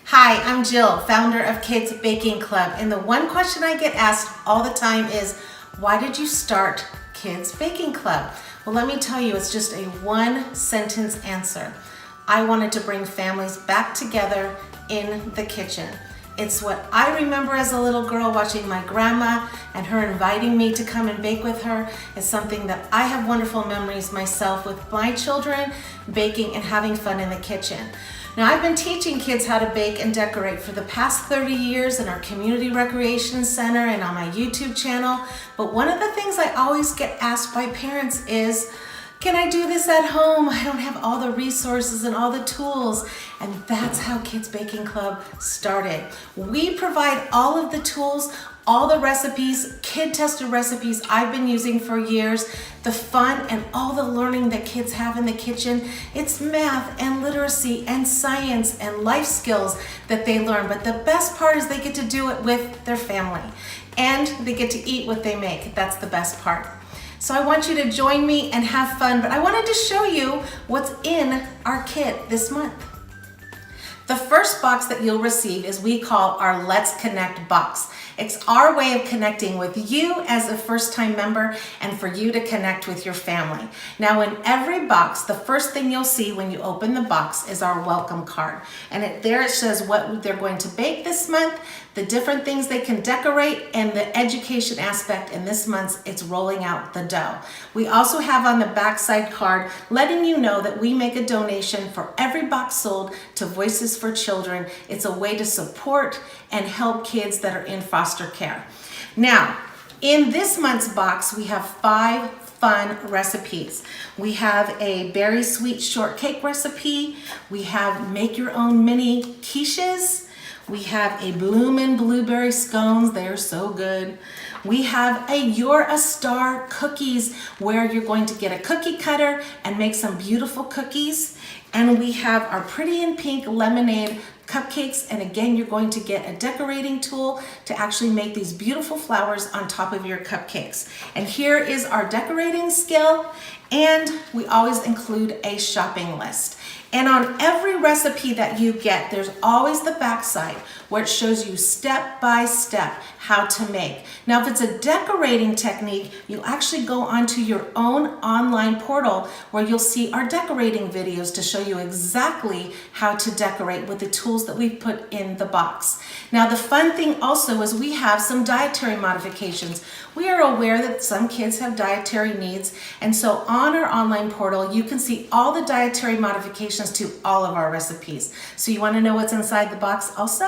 Hi, I'm Jill, founder of Kids Baking Club, and the one question I get asked all the time is, why did you start Kids Baking Club? Well, let me tell you, it's just a one-sentence answer. I wanted to bring families back together in the kitchen. It's what I remember as a little girl watching my grandma and her inviting me to come and bake with her. It's something that I have wonderful memories myself with my children, baking and having fun in the kitchen. Now, I've been teaching kids how to bake and decorate for the past 30 years in our community recreation center and on my YouTube channel. But one of the things I always get asked by parents is, can I do this at home? I don't have all the resources and all the tools. And that's how Kids Baking Club started. We provide all of the tools, all the recipes, kid-tested recipes I've been using for years, the fun and all the learning that kids have in the kitchen. It's math and literacy and science and life skills that they learn. But the best part is they get to do it with their family and they get to eat what they make. That's the best part. So I want you to join me and have fun, but I wanted to show you what's in our kit this month. The first box that you'll receive is we call our Let's Connect box. It's our way of connecting with you as a first-time member and for you to connect with your family. Now, in every box, the first thing you'll see when you open the box is our welcome card. And there it says what they're going to bake this month, the different things they can decorate, and the education aspect. In this month, it's rolling out the dough. We also have on the backside card letting you know that we make a donation for every box sold to Voices for Children. It's a way to support and help kids that are in foster care. Now, in this month's box, we have 5 fun recipes. We have a berry sweet shortcake recipe. We have make your own mini quiches. We have a bloomin' blueberry scones. They're so good. We have a You're a Star cookies, where you're going to get a cookie cutter and make some beautiful cookies. And we have our Pretty in Pink lemonade cupcakes, and again, you're going to get a decorating tool to actually make these beautiful flowers on top of your cupcakes. And here is our decorating skill, and we always include a shopping list. And on every recipe that you get, there's always the backside where it shows you step by step how to make. Now, if it's a decorating technique, you'll actually go onto your own online portal where you'll see our decorating videos to show you exactly how to decorate with the tools that we've put in the box. Now, the fun thing also is we have some dietary modifications. We are aware that some kids have dietary needs, and so on our online portal, you can see all the dietary modifications to all of our recipes. So you want to know what's inside the box also?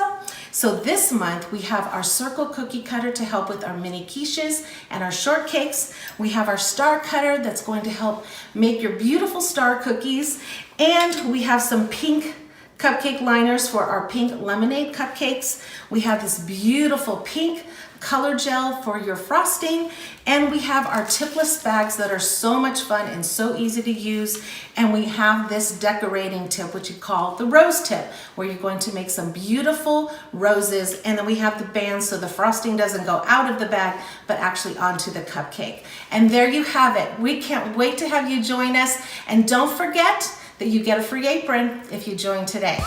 So this month we have our circle cookie cutter to help with our mini quiches and our shortcakes. We have our star cutter that's going to help make your beautiful star cookies. And we have some pink cupcake liners for our pink lemonade cupcakes. We have this beautiful pink color gel for your frosting, and we have our tipless bags that are so much fun and so easy to use. And we have this decorating tip, which you call the rose tip, where you're going to make some beautiful roses. And then we have the bands so the frosting doesn't go out of the bag but actually onto the cupcake. And there you have it. We can't wait to have you join us, and don't forget that you get a free apron if you join today.